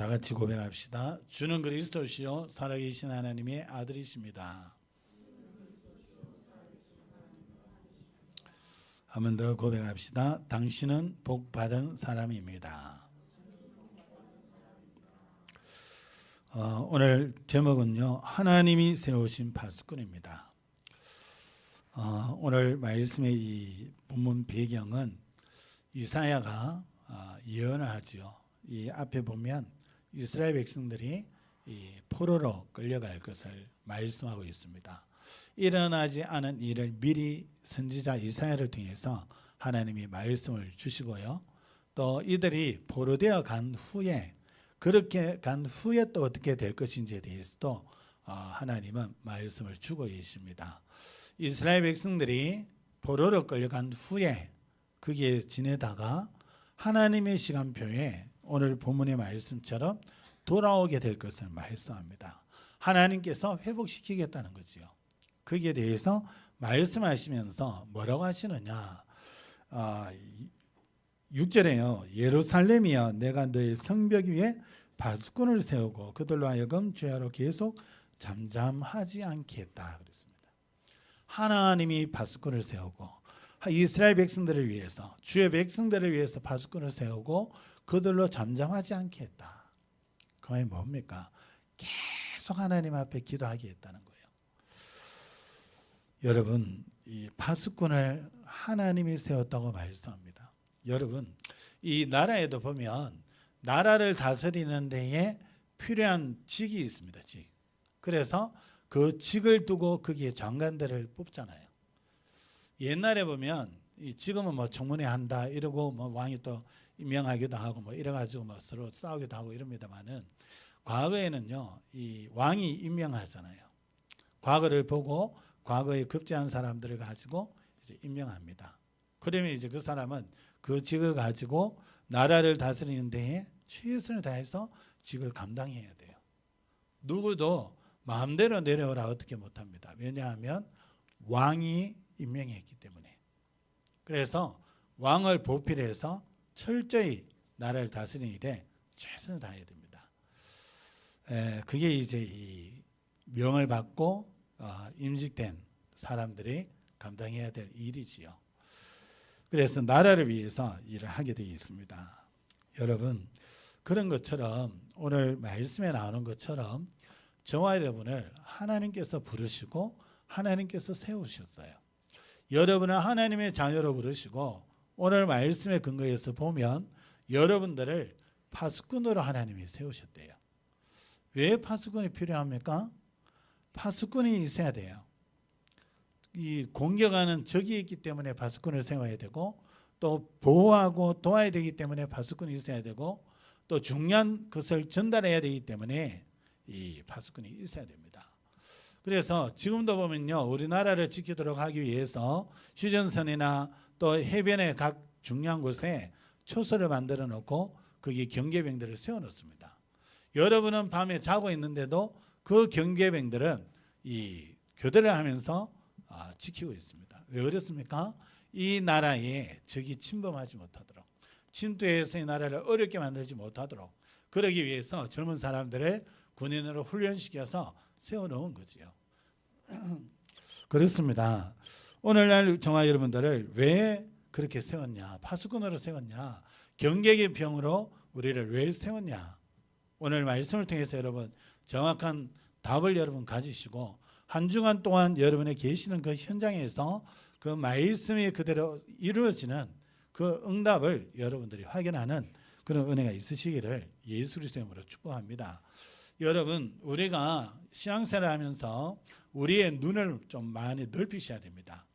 다 같이 고백합시다. 주는 그리스도시요 살아계신 하나님의 아들이십니다. 한 번 더 고백합시다. 당신은 복 받은 사람입니다. 오늘 제목은요, 하나님이 세우신 파수꾼입니다. 오늘 말씀의 이 본문 배경은 이사야가 예언을 하지요. 이 앞에 보면 이스라엘 백성들이 이 포로로 끌려갈 것을 말씀하고 있습니다. 일어나지 않은 일을 미리 선지자 이사야를 통해서 하나님이 말씀을 주시고요. 또 이들이 포로되어 간 후에, 그렇게 간 후에 또 어떻게 될 것인지에 대해서도 하나님은 말씀을 주고 계십니다. 이스라엘 백성들이 포로로 끌려간 후에 거기에 지내다가 하나님의 시간표에 오늘 본문의 말씀처럼 돌아오게 될 것을 말씀합니다. 하나님께서 회복시키겠다는 거지요. 거기에 대해서 말씀하시면서 뭐라고 하시느냐. 6절에요. 예루살렘이여 내가 너의 성벽 위에 파수꾼을 세우고 그들로 하여금 주야로 계속 잠잠하지 않게 했다 그랬습니다. 하나님이 파수꾼을 세우고 이스라엘 백성들을 위해서, 주의 백성들을 위해서 파수꾼을 세우고 그들로 잠잠하지 않게 했다. 그 말이 뭡니까? 계속 하나님 앞에 기도하게 했다는 거예요. 여러분, 이 파수꾼을 하나님이 세웠다고 말씀합니다. 여러분, 이 나라에도 보면 나라를 다스리는 데에 필요한 직이 있습니다. 직. 그래서 그 직을 두고 거기에 장관들을 뽑잖아요. 옛날에 보면 지금은 뭐 청문회 한다 이러고 뭐 왕이 또 임명하기도 하고 뭐 이래가지고 뭐 서로 싸우기도 하고 이럽니다만은 과거에는요, 이 왕이 임명하잖아요. 과거를 보고 과거에 급제한 사람들을 가지고 이제 임명합니다. 그러면 이제 그 사람은 그 직을 가지고 나라를 다스리는 데에 최선을 다해서 직을 감당해야 돼요. 누구도 마음대로 내려오라 어떻게 못합니다. 왜냐하면 왕이 임명했기 때문에. 그래서 왕을 보필해서 철저히 나라를 다스리는 일에 최선을 다해야 됩니다. 그게 이제 이 명을 받고 임직된 사람들이 감당해야 될 일이지요. 그래서 나라를 위해서 일을 하게 되어 있습니다. 여러분, 그런 것처럼 오늘 말씀에 나오는 것처럼 저와 여러분을 하나님께서 부르시고 하나님께서 세우셨어요. 여러분은 하나님의 자녀로 부르시고 오늘 말씀의 근거에서 보면 여러분들을 파수꾼으로 하나님이 세우셨대요. 왜 파수꾼이 필요합니까? 파수꾼이 있어야 돼요. 이 공격하는 적이 있기 때문에 파수꾼을 세워야 되고, 또 보호하고 도와야 되기 때문에 파수꾼이 있어야 되고, 또 중요한 것을 전달해야 되기 때문에 이 파수꾼이 있어야 됩니다. 그래서 지금도 보면요, 우리나라를 지키도록 하기 위해서 휴전선이나 또 해변의 각 중요한 곳에 초소를 만들어 놓고 거기 경계병들을 세워 놓습니다. 여러분은 밤에 자고 있는데도 그 경계병들은 이 교대를 하면서 지키고 있습니다. 왜 그렇습니까? 이 나라에 적이 침범하지 못하도록, 침투해서 이 나라를 어렵게 만들지 못하도록, 그러기 위해서 젊은 사람들을 군인으로 훈련시켜서 세워놓은 거지요. 그렇습니다. 오늘날 저와 여러분들을 왜 그렇게 세웠냐, 파수꾼으로 세웠냐, 경계의 병으로 우리를 왜 세웠냐, 오늘 말씀을 통해서 여러분 정확한 답을 여러분 가지시고 한 주간 동안 여러분의 계시는 그 현장에서 그 말씀이 그대로 이루어지는 그 응답을 여러분들이 확인하는 그런 은혜가 있으시기를 예수 그리스도의 이름으로 축복합니다. 여러분, 우리가 신앙생활을 하면서 우리의 눈을 좀 많이 넓히셔야 됩니다.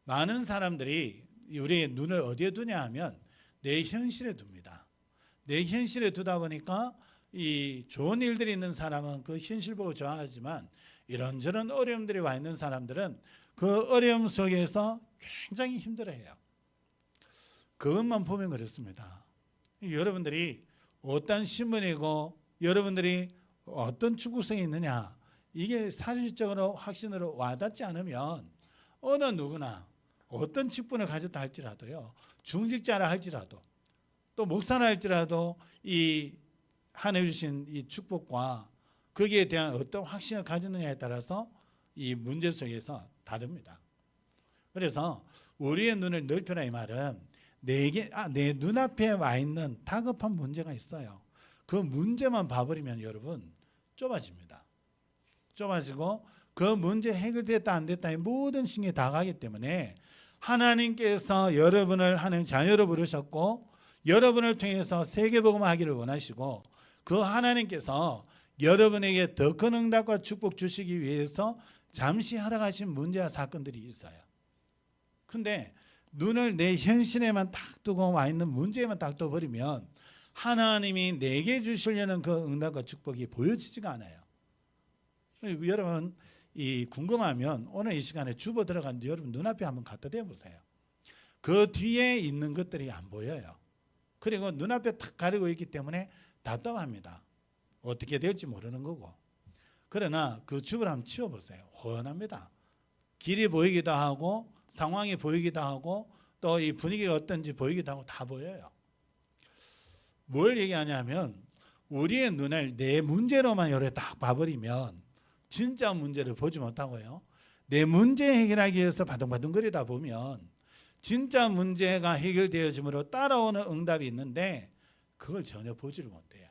많은 사람들이 우리의 눈을 어디에 두냐 하면 내 현실에 둡니다. 내 현실에 두다 보니까 이 좋은 일들이 있는 사람은 그 현실 보고 좋아하지만 이런저런 어려움들이 와 있는 사람들은 그 어려움 속에서 굉장히 힘들어해요. 그것만 보면 그렇습니다. 여러분들이 어떤 신분이고 여러분들이 어떤 축구성이 있느냐, 이게 사실적으로 확신으로 와닿지 않으면 어느 누구나 어떤 직분을 가졌다 할지라도요, 중직자라 할지라도 또 목사라 할지라도 이 하나님 주신 이 축복과 거기에 대한 어떤 확신을 가졌느냐에 따라서 이 문제 속에서 다릅니다. 그래서 우리의 눈을 넓혀라 이 말은 내 눈앞에 와 있는 다급한 문제가 있어요. 그 문제만 봐버리면 여러분 좁아집니다. 좁아지고 그 문제 해결됐다 안 됐다의 모든 신경이 다 가기 때문에 하나님께서 여러분을 하나님 자녀로 부르셨고 여러분을 통해서 세계복음하기를 원하시고 그 하나님께서 여러분에게 더 큰 응답과 축복 주시기 위해서 잠시 허락하신 문제와 사건들이 있어요. 근데 눈을 내 현실에만 딱 두고 와 있는 문제에만 딱 떠버리면 하나님이 내게 주시려는 그 응답과 축복이 보여지지가 않아요. 여러분 이 궁금하면 오늘 이 시간에 주보 들어갔는데 여러분 눈앞에 한번 갖다 대보세요. 그 뒤에 있는 것들이 안 보여요. 그리고 눈앞에 탁 가리고 있기 때문에 답답합니다. 어떻게 될지 모르는 거고. 그러나 그 주보를 한번 치워보세요. 훤합니다. 길이 보이기도 하고 상황이 보이기도 하고 또 이 분위기가 어떤지 보이기도 하고 다 보여요. 뭘 얘기하냐면 우리의 눈을 내 문제로만 요래 딱 봐버리면 진짜 문제를 보지 못하고요. 내 문제 해결하기 위해서 바둥바둥거리다 보면 진짜 문제가 해결되어짐으로 따라오는 응답이 있는데 그걸 전혀 보지를 못해요.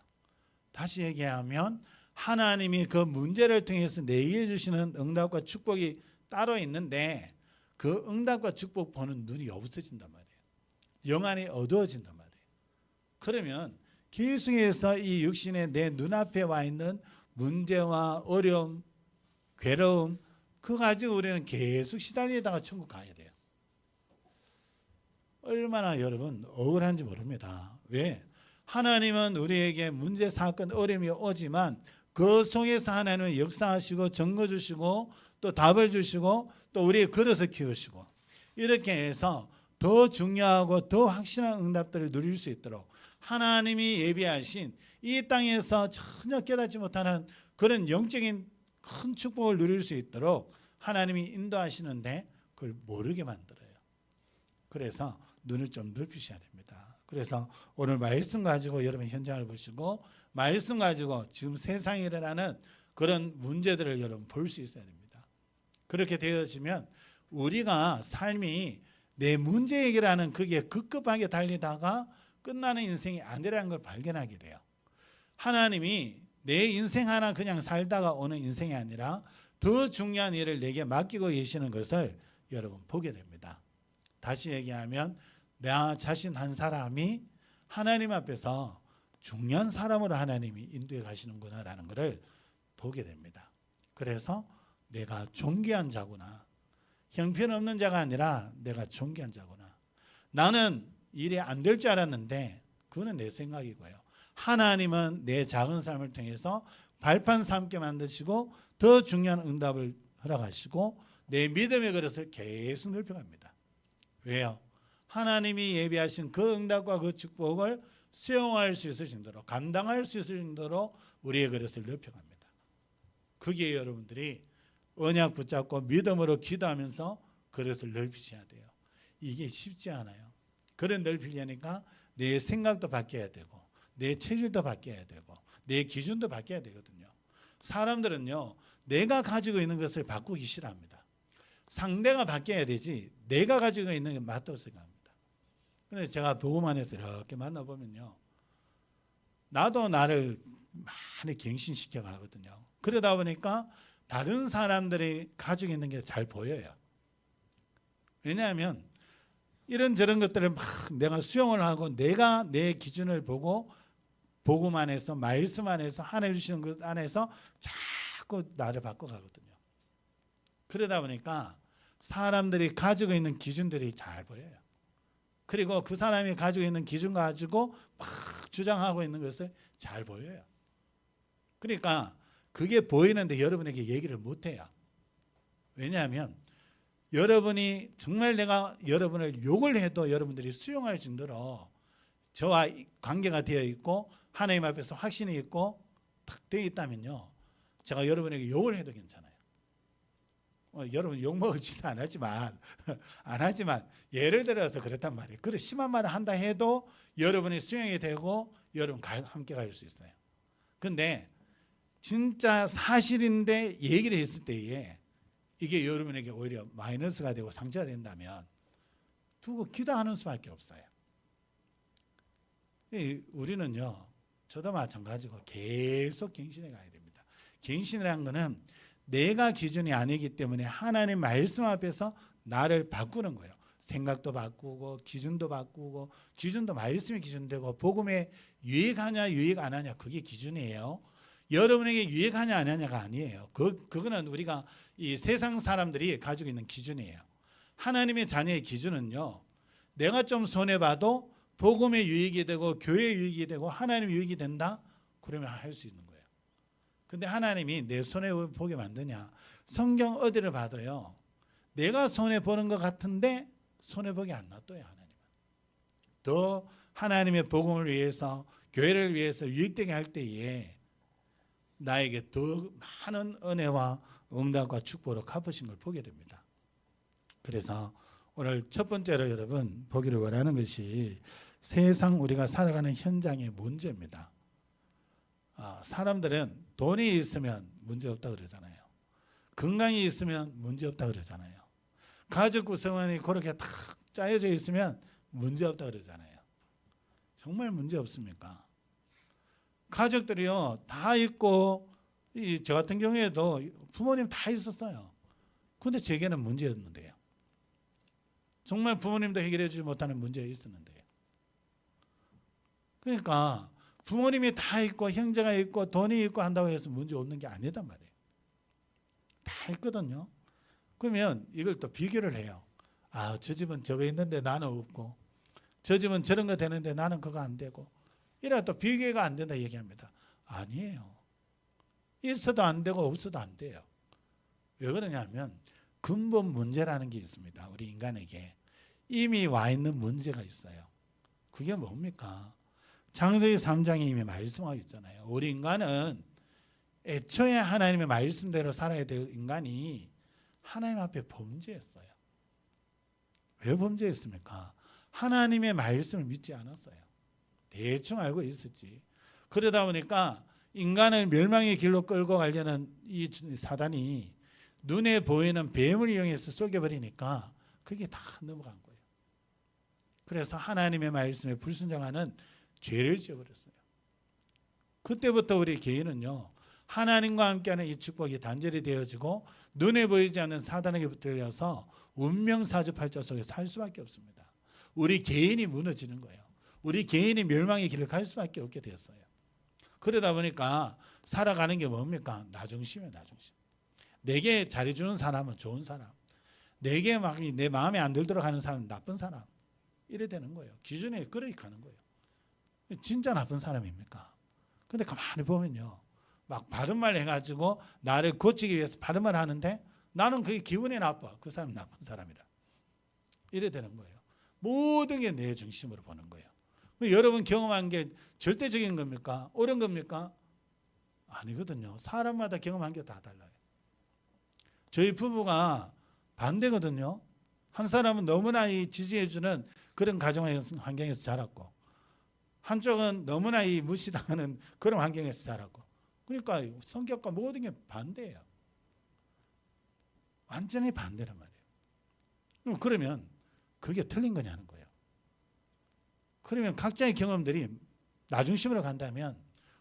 다시 얘기하면 하나님이 그 문제를 통해서 내게 주시는 응답과 축복이 따로 있는데 그 응답과 축복 보는 눈이 없어진단 말이에요. 영안이 어두워진단 말이에요. 그러면 계속해서 이 육신의 내 눈앞에 와 있는 문제와 어려움, 괴로움 그거 가지고 우리는 계속 시달리다가 천국 가야 돼요. 얼마나 여러분 억울한지 모릅니다. 왜? 하나님은 우리에게 문제, 사건, 어려움이 오지만 그 속에서 하나님은 역사하시고 증거 주시고 또 답을 주시고 또 우리의 그릇을 키우시고 이렇게 해서 더 중요하고 더 확실한 응답들을 누릴 수 있도록 하나님이 예비하신 이 땅에서 전혀 깨닫지 못하는 그런 영적인 큰 축복을 누릴 수 있도록 하나님이 인도하시는데 그걸 모르게 만들어요. 그래서 눈을 좀 넓히셔야 됩니다. 그래서 오늘 말씀 가지고 여러분 현장을 보시고 말씀 가지고 지금 세상에 일어나는 그런 문제들을 여러분 볼 수 있어야 됩니다. 그렇게 되어지면 우리가 삶이 내 문제 해결하는 그게 급급하게 달리다가 끝나는 인생이 아니라는 걸 발견하게 돼요. 하나님이 내 인생 하나 그냥 살다가 오는 인생이 아니라 더 중요한 일을 내게 맡기고 계시는 것을 여러분 보게 됩니다. 다시 얘기하면 나 자신 한 사람이 하나님 앞에서 중요한 사람으로 하나님이 인도해 가시는구나라는 것을 보게 됩니다. 그래서 내가 존귀한 자구나. 형편없는 자가 아니라 내가 존귀한 자구나. 나는 일이 안 될 줄 알았는데 그거는 내 생각이고요. 하나님은 내 작은 삶을 통해서 발판 삼게 만드시고 더 중요한 응답을 허락하시고 내 믿음의 그릇을 계속 넓혀갑니다. 왜요? 하나님이 예비하신 그 응답과 그 축복을 수용할 수 있을 정도로 감당할 수 있을 정도로 우리의 그릇을 넓혀갑니다. 그게 여러분들이 언약 붙잡고 믿음으로 기도하면서 그릇을 넓히셔야 돼요. 이게 쉽지 않아요. 그릇 넓히려니까 내 생각도 바뀌어야 되고 내 체질도 바뀌어야 되고 내 기준도 바뀌어야 되거든요. 사람들은요 내가 가지고 있는 것을 바꾸기 싫어합니다. 상대가 바뀌어야 되지 내가 가지고 있는 게 맞다고 생각합니다. 그런데 제가 복음 안에서 이렇게 만나보면요 나도 나를 많이 갱신시켜 가거든요. 그러다 보니까 다른 사람들이 가지고 있는 게 잘 보여요. 왜냐하면 이런저런 것들을 막 내가 수용을 하고 내가 내 기준을 보고 복음 안에서 말씀 안에서 하나님 주시는 것 안에서 자꾸 나를 바꿔가거든요. 그러다 보니까 사람들이 가지고 있는 기준들이 잘 보여요. 그리고 그 사람이 가지고 있는 기준 가지고 막 주장하고 있는 것을 잘 보여요. 그러니까 그게 보이는데 여러분에게 얘기를 못해요. 왜냐하면 여러분이 정말 내가 여러분을 욕을 해도 여러분들이 수용할 정도로 저와 관계가 되어 있고 하나님 앞에서 확신이 있고 탁 되어 있다면요. 제가 여러분에게 욕을 해도 괜찮아요. 여러분 욕먹을지도 안 하지만 예를 들어서 그렇단 말이에요. 그래 심한 말을 한다 해도 여러분이 수용이 되고 여러분 함께 갈 수 있어요. 근데 진짜 사실인데 얘기를 했을 때에 이게 여러분에게 오히려 마이너스가 되고 상처가 된다면 두고 기도하는 수밖에 없어요. 우리는요, 저도 마찬가지고 계속 갱신해 가야 됩니다. 갱신이라는 거는 내가 기준이 아니기 때문에 하나님 말씀 앞에서 나를 바꾸는 거예요. 생각도 바꾸고 기준도 바꾸고, 기준도 말씀이 기준되고, 복음에 유익하냐 유익 안 하냐 그게 기준이에요. 여러분에게 유익하냐 안 하냐가 아니에요. 그거는 우리가 이 세상 사람들이 가지고 있는 기준이에요. 하나님의 자녀의 기준은요, 내가 좀 손해봐도 복음의 유익이 되고 교회의 유익이 되고 하나님 유익이 된다? 그러면 할 수 있는 거예요. 근데 하나님이 내 손해보게 만드냐? 성경 어디를 봐도요, 내가 손해보는 것 같은데 손해보게 안 놔둬요. 하나님은 더 하나님의 복음을 위해서, 교회를 위해서 유익되게 할 때에 나에게 더 많은 은혜와 응답과 축복으로 갚으신 걸 보게 됩니다. 그래서 오늘 첫 번째로 여러분 보기를 원하는 것이 세상 우리가 살아가는 현장의 문제입니다. 사람들은 돈이 있으면 문제 없다 그러잖아요. 건강이 있으면 문제 없다 그러잖아요. 가족 구성원이 그렇게 딱 짜여져 있으면 문제 없다 그러잖아요. 정말 문제 없습니까? 가족들이요 다 있고, 저 같은 경우에도 부모님 다 있었어요. 그런데 제게는 문제였는데요. 정말 부모님도 해결해 주지 못하는 문제가 있었는데요. 그러니까 부모님이 다 있고 형제가 있고 돈이 있고 한다고 해서 문제 없는 게 아니단 말이에요. 다 있거든요. 그러면 이걸 또 비교를 해요. 저 집은 저거 있는데 나는 없고, 저 집은 저런 거 되는데 나는 그거 안 되고, 이래 또 비교가 안 된다 얘기합니다. 아니에요. 있어도 안 되고 없어도 안 돼요. 왜 그러냐면 근본 문제라는 게 있습니다. 우리 인간에게 이미 와 있는 문제가 있어요. 그게 뭡니까? 창세기 3장에 이미 말씀하고 있잖아요. 우리 인간은 애초에 하나님의 말씀대로 살아야 될 인간이 하나님 앞에 범죄했어요. 왜 범죄했습니까? 하나님의 말씀을 믿지 않았어요. 대충 알고 있었지. 그러다 보니까 인간을 멸망의 길로 끌고 가려는 이 사단이 눈에 보이는 뱀을 이용해서 쏠겨버리니까 그게 다 넘어간 거예요. 그래서 하나님의 말씀에 불순종하는 죄를 지어버렸어요. 그때부터 우리 개인은요, 하나님과 함께하는 이 축복이 단절이 되어지고 눈에 보이지 않는 사단에게 붙들려서 운명사주팔자 속에 살 수밖에 없습니다. 우리 개인이 무너지는 거예요. 우리 개인이 멸망의 길을 갈 수밖에 없게 되었어요. 그러다 보니까 살아가는 게 뭡니까? 나중심이에요. 나중심. 내게 잘해주는 사람은 좋은 사람, 내게 막 내 마음에 안 들도록 하는 사람은 나쁜 사람, 이래 되는 거예요. 기준에 그렇게 가는 거예요. 진짜 나쁜 사람입니까? 근데 가만히 보면요, 막 바른 말 해가지고 나를 고치기 위해서 바른 말 하는데 나는 그게 기분이 나빠. 그 사람 나쁜 사람이라. 이래 되는 거예요. 모든 게 내 중심으로 보는 거예요. 여러분 경험한 게 절대적인 겁니까? 옳은 겁니까? 아니거든요. 사람마다 경험한 게 다 달라요. 저희 부부가 반대거든요. 한 사람은 너무나 지지해주는 그런 가정 환경에서 자랐고, 한쪽은 너무나 무시당하는 그런 환경에서 자랐고, 그러니까 성격과 모든 게 반대예요. 완전히 반대란 말이에요. 그러면 그게 틀린 거냐는 거예요. 그러면 각자의 경험들이 나중심으로 간다면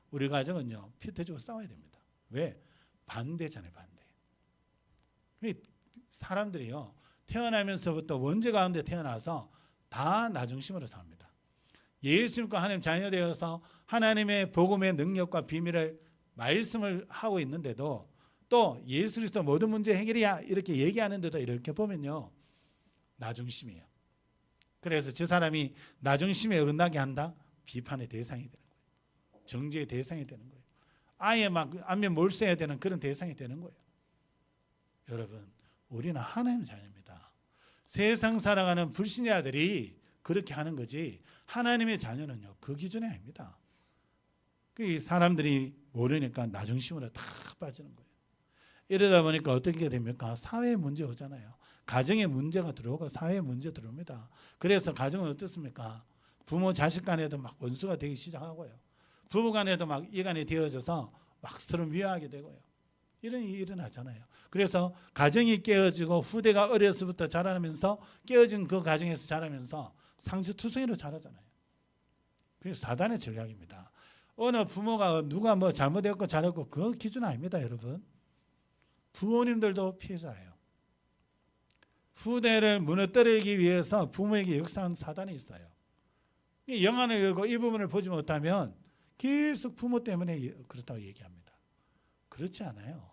우리 가정은요, 피 터지고 싸워야 됩니다. 왜? 반대잖아요. 반대. 사람들이요, 태어나면서부터 원죄 가운데 태어나서 다 나중심으로 삽니다. 예수님과 하나님 자녀 되어서 하나님의 복음의 능력과 비밀을 말씀을 하고 있는데도 또 예수 그리스도 모든 문제 해결이야 이렇게 얘기하는데도 이렇게 보면요, 나중심이에요. 그래서 저 사람이 나중심에 어긋나게 한다? 비판의 대상이 되는 거예요. 정죄의 대상이 되는 거예요. 아예 막 안면 몰수해야 되는 그런 대상이 되는 거예요. 여러분, 우리는 하나님의 자녀입니다. 세상 살아가는 불신자들이 그렇게 하는 거지, 하나님의 자녀는요, 그 기준이 아닙니다. 그 사람들이 모르니까 나중심으로 다 빠지는 거예요. 이러다 보니까 어떻게 됩니까? 사회에 문제 오잖아요. 가정에 문제가 들어오고 사회에 문제 들어옵니다. 그래서 가정은 어떻습니까? 부모 자식 간에도 막 원수가 되기 시작하고요. 부부간에도 막 이간이 되어져서 막 서로 미워하게 되고요. 이런 일이 일어나잖아요. 그래서 가정이 깨어지고 후대가 어려서부터 자라면서 깨어진 그 가정에서 자라면서 상처투성이로 자라잖아요. 그게 사단의 전략입니다. 어느 부모가 누가 뭐 잘못했고 잘했고 그 기준 아닙니다, 여러분. 부모님들도 피해자예요. 후대를 무너뜨리기 위해서 부모에게 역사한 사단이 있어요. 영안을 열고 이 부분을 보지 못하면 계속 부모 때문에 그렇다고 얘기합니다. 그렇지 않아요.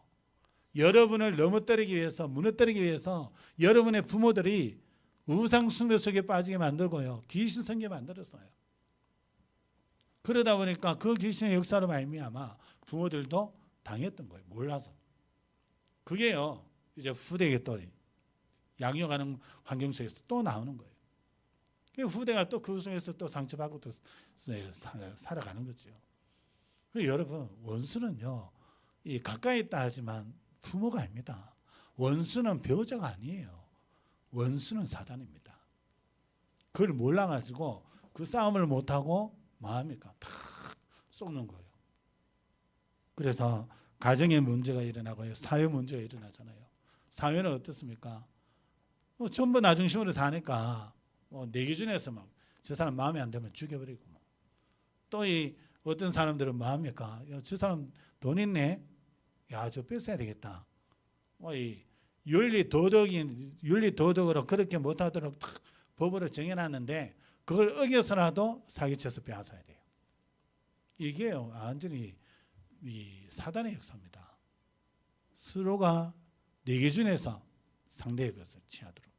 여러분을 넘어뜨리기 위해서, 무너뜨리기 위해서 여러분의 부모들이 우상 숭배 속에 빠지게 만들고요, 귀신 섬기게 만들었어요. 그러다 보니까 그 귀신의 역사로 말미암아 부모들도 당했던 거예요. 몰라서. 그게요, 이제 후대에 또 양육하는 환경 속에서 또 나오는 거예요. 후대가 또 그 속에서 또 상처받고 또 살아가는 거죠. 여러분, 원수는요, 이 가까이 있다 하지만 부모가 아닙니다. 원수는 배우자가 아니에요. 원수는 사단입니다. 그걸 몰라가지고 그 싸움을 못하고 뭐합니까? 탁 쏘는 거예요. 그래서 가정에 문제가 일어나고요, 사회 문제가 일어나잖아요. 사회는 어떻습니까? 전부 나 중심으로 사니까 내 기준에서 막 저 사람 마음에 안 들면 죽여버리고, 또 이 어떤 사람들은 뭐합니까? 저 사람 돈 있네, 야, 저 뺏어야 되겠다. 이 윤리 도덕으로 그렇게 못하도록 법으로 정해놨는데 그걸 어겨서라도 사기쳐서 빼앗아야 돼요. 이게요, 완전히 이 사단의 역사입니다. 서로가 내 기준에서 상대의 것을 취하도록.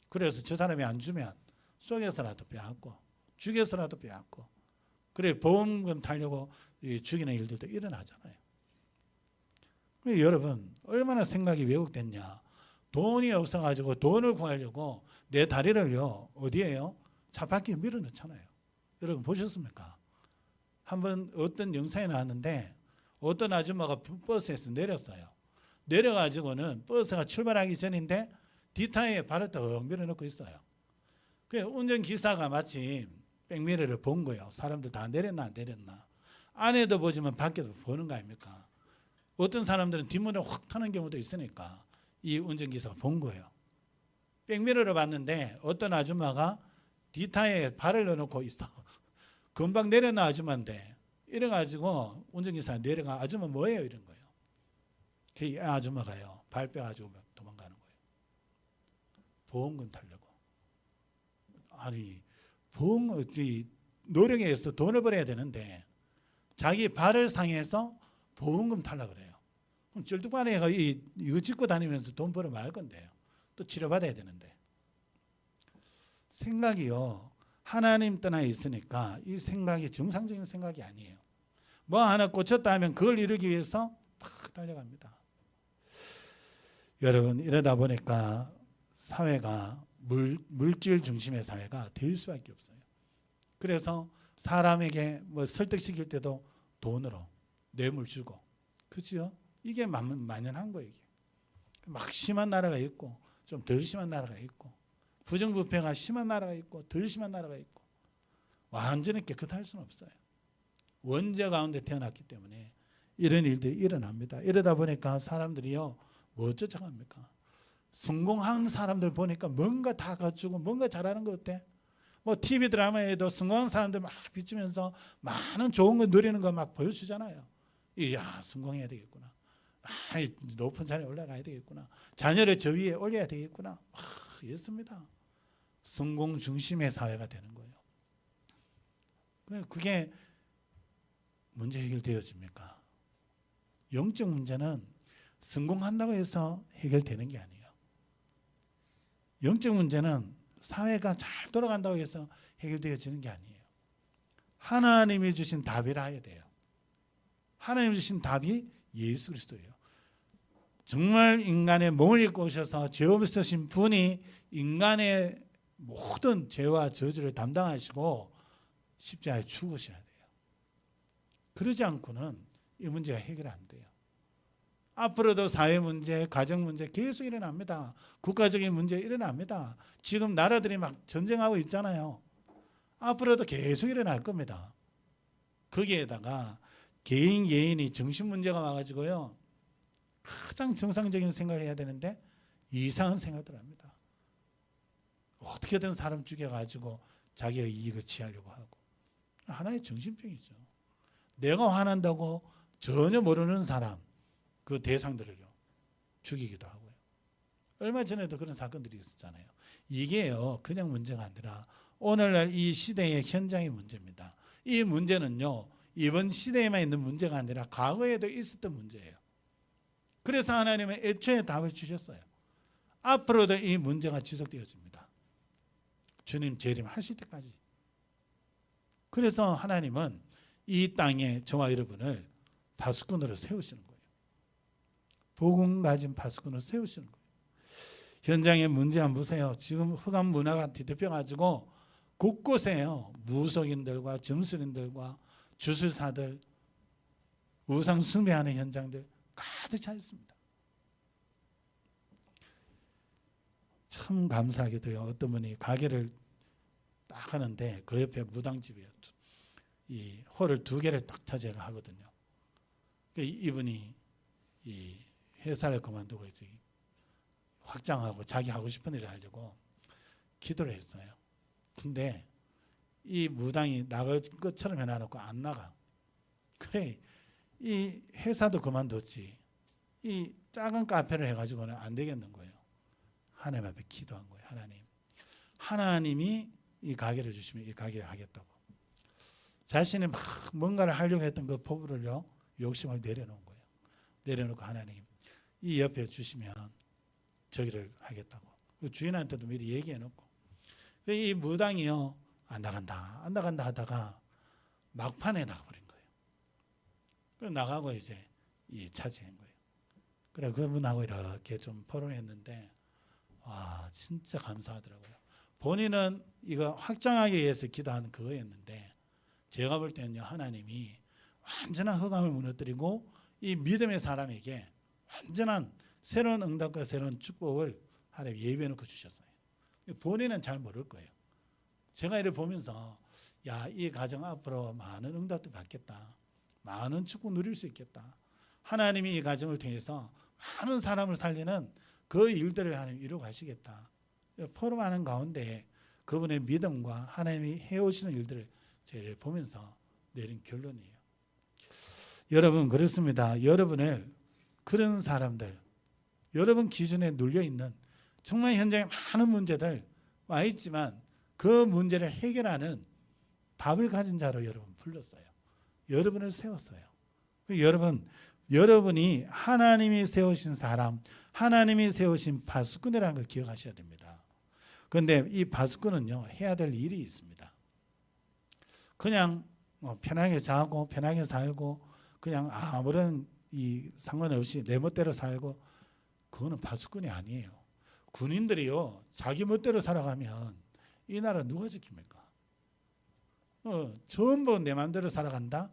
그래서 저 사람이 안 주면 속여서라도 빼앗고 죽여서라도 빼앗고, 그래 보험금 타려고 죽이는 일들도 일어나잖아요. 여러분, 얼마나 생각이 왜곡됐냐. 돈이 없어가지고 돈을 구하려고 내 다리를요, 어디에요? 차바퀴에 밀어넣잖아요. 여러분 보셨습니까? 한번 어떤 영상에 나왔는데 어떤 아줌마가 버스에서 내렸어요. 내려가지고는 버스가 출발하기 전인데 뒷타이에 발을 딱 밀어넣고 있어요. 그 운전기사가 마침 백미러를 본 거예요. 사람들 다 내렸나 안 내렸나. 안에도 보지만 밖에도 보는 거 아닙니까? 어떤 사람들은 뒷문을 확 타는 경우도 있으니까 이 운전기사가 본 거예요. 백미러를 봤는데 어떤 아줌마가 뒷타이에 발을 넣어놓고 있어. 금방 내려놔 아줌마인데. 이래가지고 운전기사가 내려가, 아줌마 뭐예요? 이런 거예요. 그 아줌마가요, 발 빼가지고 도망가는 거예요. 보험금 타려고. 아니, 노력에 의해서 돈을 벌어야 되는데 자기 발을 상해서 보험금 타려고 그래요. 그럼 쩔뚝바리가 이거 짚고 다니면서 돈 벌어 말 건데요. 또 치료받아야 되는데. 생각이요, 하나님 떠나 있으니까 이 생각이 정상적인 생각이 아니에요. 뭐 하나 꽂혔다 하면 그걸 이루기 위해서 막 달려갑니다. 여러분, 이러다 보니까 사회가 물질 중심의 사회가 될 수밖에 없어요. 그래서 사람에게 뭐 설득시킬 때도 돈으로 뇌물 주고, 그렇죠? 이게 만연한 거예요. 이게 막 심한 나라가 있고 좀 덜 심한 나라가 있고, 부정부패가 심한 나라가 있고 덜 심한 나라가 있고, 완전히 깨끗할 수는 없어요. 원죄 가운데 태어났기 때문에 이런 일들이 일어납니다. 이러다 보니까 사람들이요, 뭐 쫓아갑니까? 성공한 사람들 보니까 뭔가 다 갖추고 뭔가 잘하는 거 어때? 뭐 TV 드라마에도 성공한 사람들 막 비추면서 많은 좋은 거 누리는 거 막 보여주잖아요. 야, 성공해야 되겠구나. 높은 자리에 올라가야 되겠구나. 자녀를 저 위에 올려야 되겠구나. 이렇습니다. 성공 중심의 사회가 되는 거예요. 그게 문제 해결되어집니까? 영적 문제는 성공한다고 해서 해결되는 게 아니에요. 영적 문제는 사회가 잘 돌아간다고 해서 해결되어지는 게 아니에요. 하나님이 주신 답이라 해야 돼요. 하나님이 주신 답이 예수 그리스도예요. 정말 인간의 몸을 입고 오셔서 죄 없으신 분이 인간의 모든 죄와 저주를 담당하시고 십자가에 죽으셔야 돼요. 그러지 않고는 이 문제가 해결 안 돼요. 앞으로도 사회 문제, 가정 문제 계속 일어납니다. 국가적인 문제 일어납니다. 지금 나라들이 막 전쟁하고 있잖아요. 앞으로도 계속 일어날 겁니다. 거기에다가 개인이 정신 문제가 와가지고요, 가장 정상적인 생각을 해야 되는데 이상한 생각들 합니다. 어떻게든 사람 죽여가지고 자기의 이익을 취하려고 하고, 하나의 정신병이죠. 내가 화난다고 전혀 모르는 사람, 그 대상들을요 죽이기도 하고요. 얼마 전에도 그런 사건들이 있었잖아요. 이게요 그냥 문제가 아니라 오늘날 이 시대의 현장의 문제입니다. 이 문제는요 이번 시대에만 있는 문제가 아니라 과거에도 있었던 문제예요. 그래서 하나님은 애초에 답을 주셨어요. 앞으로도 이 문제가 지속되어집니다. 주님 재림하실 때까지. 그래서 하나님은 이 땅에 저와 여러분을 파수꾼으로 세우시는 거예요. 복음 가진 파수꾼으로 세우시는 거예요. 현장의 문제 한번 보세요. 지금 흑암 문화가 뒤덮여가지고 곳곳에요 무속인들과 점술인들과 주술사들, 우상 숭배하는 현장들 가득 차 있습니다. 참 감사하게도요 어떤 분이 가게를 딱 하는데 그 옆에 무당집이에요. 이 홀을 2개를 딱 차지가 하거든요. 이분이 이 회사를 그만두고 이제 확장하고 자기 하고 싶은 일을 하려고 기도를 했어요. 근데 이 무당이 나갈 것처럼 해놔놓고 안 나가. 그래 이 회사도 그만뒀지 이 작은 카페를 해가지고는 안 되겠는 거예요. 하나님 앞에 기도한 거예요. 하나님이 이 가게를 주시면 이 가게를 하겠다고. 자신이 막 뭔가를 하려고 했던 그 포부를요 욕심을 내려놓은 거예요. 내려놓고 하나님 이 옆에 주시면 저기를 하겠다고. 주인한테도 미리 얘기해놓고. 이 무당이요 안 나간다 하다가 막판에 나가버린 거예요. 그래서 나가고 이제 이 차지한 거예요. 그래 그분하고 이렇게 좀 포럼했는데 와 진짜 감사하더라고요. 본인은 이거 확장하기 위해서 기도하는 그거였는데 제가 볼 때는요 하나님이 완전한 흑암을 무너뜨리고 이 믿음의 사람에게 완전한 새로운 응답과 새로운 축복을 하나님 예비해 놓고 주셨어요. 본인은 잘 모를 거예요. 제가 이를 보면서 야, 이 가정 앞으로 많은 응답도 받겠다. 많은 축복 누릴 수 있겠다. 하나님이 이 가정을 통해서 많은 사람을 살리는 그 일들을 하나님 이루어 가시겠다. 포럼하는 가운데 그분의 믿음과 하나님이 해오시는 일들을 제가 보면서 내린 결론이에요. 여러분 그렇습니다. 여러분을 그런 사람들, 여러분 기준에 눌려있는 정말 현장에 많은 문제들 와 있지만 그 문제를 해결하는 답을 가진 자로 여러분 불렀어요. 여러분을 세웠어요. 여러분이 하나님이 세우신 사람, 하나님이 세우신 파수꾼이라는 걸 기억하셔야 됩니다. 그런데 이 파수꾼은요 해야 될 일이 있습니다. 그냥 편하게 자고 편하게 살고 그냥 아무런 이 상관없이 내 멋대로 살고 그거는 파수꾼이 아니에요. 군인들이요 자기 멋대로 살아가면 이 나라 누가 지킵니까? 전부 내 마음대로 살아간다?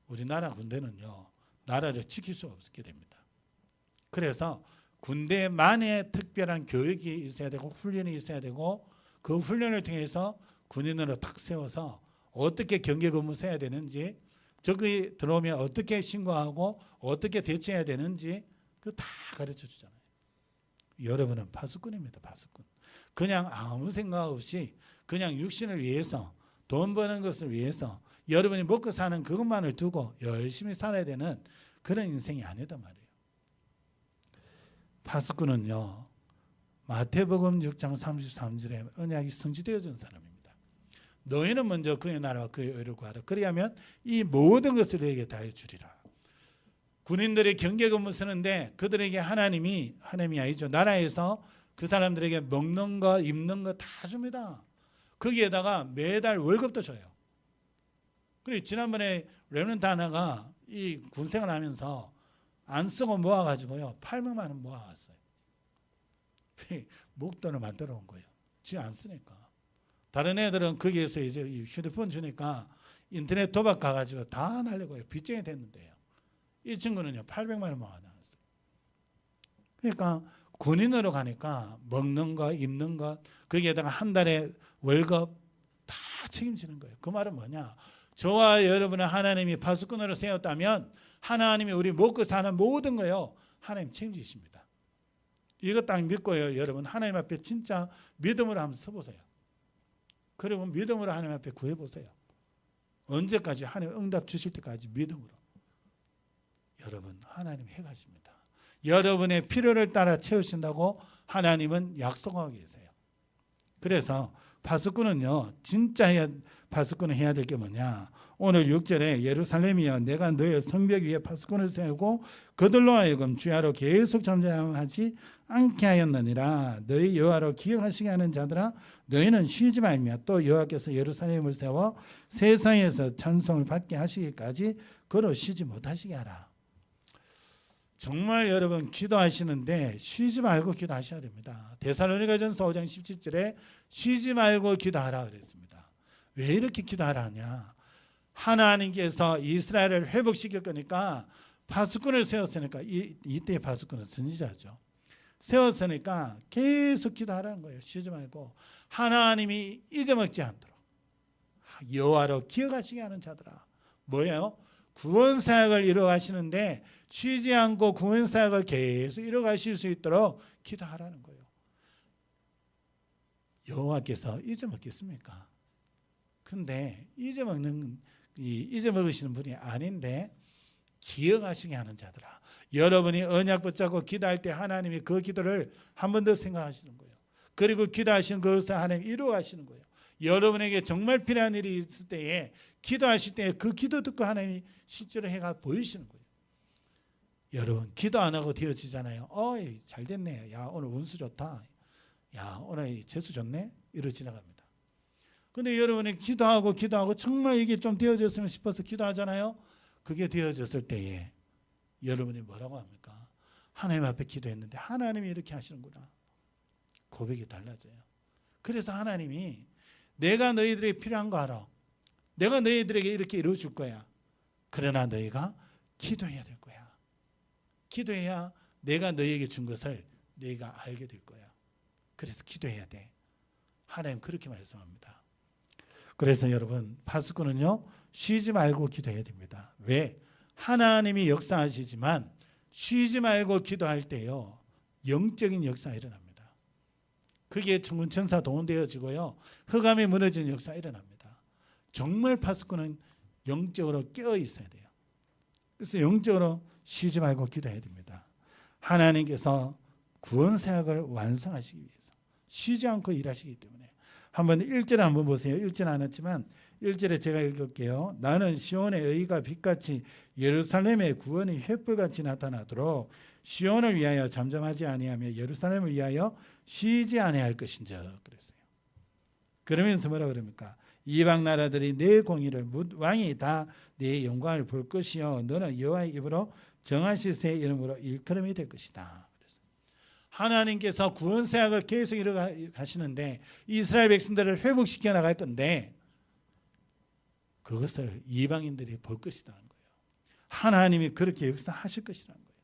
우리나라 군대는요 나라를 지킬 수 없게 됩니다. 그래서 군대만의 특별한 교육이 있어야 되고 훈련이 있어야 되고 그 훈련을 통해서 군인으로 탁 세워서 어떻게 경계 근무를 해야 되는지 적이 들어오면 어떻게 신고하고 어떻게 대처해야 되는지 그거 다 가르쳐 주잖아요. 여러분은 파수꾼입니다. 파수꾼. 그냥 아무 생각 없이 그냥 육신을 위해서 돈 버는 것을 위해서 여러분이 먹고 사는 그것만을 두고 열심히 살아야 되는 그런 인생이 아니단 말이에요. 파수꾼은요 마태복음 6장 33절에 언약이 성취되어진 사람입니다. 너희는 먼저 그의 나라와 그의 의를 구하라. 그리하면 이 모든 것을 너에게 다해 주리라. 군인들이 경계 근무 쓰는데 그들에게 하나님이 아니죠. 나라에서 그 사람들에게 먹는 거 입는 거 다 줍니다. 거기에다가 매달 월급도 줘요. 그리고 지난번에 렘넌트 하나가 이 군생활 하면서 안 쓰고 모아가지고요 800만 원 모아왔어요. 목돈을 만들어 온 거예요. 지 안 쓰니까. 다른 애들은 거기에서 이제 휴대폰 주니까 인터넷 도박 가가지고 다 날리고요. 빚쟁이 됐는데요. 이 친구는요 800만 원 모아놨어요. 그러니까 군인으로 가니까 먹는 거 입는 것 거기에다가 한 달에 월급 다 책임지는 거예요. 그 말은 뭐냐? 저와 여러분은 하나님이 파수꾼으로 세웠다면 하나님이 우리 먹고 사는 모든 거요 하나님 책임지십니다. 이거 딱 믿고요, 여러분 하나님 앞에 진짜 믿음으로 한번 서보세요. 그리고 믿음으로 하나님 앞에 구해보세요. 언제까지? 하나님 응답 주실 때까지 믿음으로. 여러분 하나님 해가십니다. 여러분의 필요를 따라 채우신다고 하나님은 약속하고 계세요. 그래서 파수꾼은요, 진짜 파수꾼은 해야 될 게 뭐냐? 오늘 6절에 예루살렘이여 내가 너의 성벽 위에 파수꾼을 세우고 그들로 하여금 주야로 계속 전쟁하지 않게 하였느니라. 너희 여호와로 기억하시게 하는 자들아 너희는 쉬지 말며 또 여호와께서 예루살렘을 세워 세상에서 찬송을 받게 하시기까지 그로 쉬지 못하시게 하라. 정말 여러분 기도하시는데 쉬지 말고 기도하셔야 됩니다. 데살로니가전서 5장 17절에 쉬지 말고 기도하라 그랬습니다. 왜 이렇게 기도하라 하냐? 하나님께서 이스라엘을 회복시킬 거니까 파수꾼을 세웠으니까 이때 파수꾼은 선지자죠. 세웠으니까 계속 기도하라는 거예요. 쉬지 말고 하나님이 잊어먹지 않도록 여호와로 기억하시게 하는 자들아. 뭐예요? 구원 사역을 이루어가시는데 쉬지 않고 구원 사역을 계속 이루어가실 수 있도록 기도하라는 거예요. 여호와께서 잊어먹겠습니까? 근데 잊어먹으시는 분이 아닌데 기억하시게 하는 자들아. 여러분이 언약 붙잡고 기도할 때 하나님이 그 기도를 한 번 더 생각하시는 거예요. 그리고 기도하시는 그것을 하나님 이루어가시는 거예요. 여러분에게 정말 필요한 일이 있을 때에 기도하실 때 그 기도 듣고 하나님이 실제로 해가 보이시는 거예요. 여러분 기도 안 하고 되어지잖아요. 잘 됐네. 야 오늘 운수 좋다. 야 오늘 재수 좋네. 이러고 지나갑니다. 근데 여러분이 기도하고 정말 이게 좀 되어졌으면 싶어서 기도하잖아요. 그게 되어졌을 때에 여러분이 뭐라고 합니까? 하나님 앞에 기도했는데 하나님이 이렇게 하시는구나. 고백이 달라져요. 그래서 하나님이 내가 너희들에게 필요한 거 알아. 내가 너희들에게 이렇게 이루어줄 거야. 그러나 너희가 기도해야 될 거야. 기도해야 내가 너희에게 준 것을 너희가 알게 될 거야. 그래서 기도해야 돼. 하나님 그렇게 말씀합니다. 그래서 여러분 파수꾼은요 쉬지 말고 기도해야 됩니다. 왜? 하나님이 역사하시지만 쉬지 말고 기도할 때요 영적인 역사가 일어납니다. 그게 천군천사 동원되어지고요 흑암이 무너지는 역사가 일어납니다. 정말 파수꾼은 영적으로 깨어 있어야 돼요. 그래서 영적으로 쉬지 말고 기도해야 됩니다. 하나님께서 구원 사역을 완성하시기 위해서 쉬지 않고 일하시기 때문에 한번 1절 한번 보세요. 1절 안 했지만 1절에 제가 읽을게요. 나는 시온의 의가 빛같이 예루살렘의 구원이 횃불같이 나타나도록 시온을 위하여 잠잠하지 아니하며 예루살렘을 위하여 쉬지 아니할 것인즉 그랬어요. 그러면서 뭐라 그럽니까? 이방 나라들이 내 공의를 왕이 다 내 영광을 볼 것이요 너는 여호와의 입으로 정하실 새 이름으로 일컬음이 될 것이다. 하나님께서 구원 사역을 계속 이루어가시는데 이스라엘 백성들을 회복시켜 나갈 건데 그것을 이방인들이 볼 것이라는 거예요. 하나님이 그렇게 역사하실 것이라는 거예요.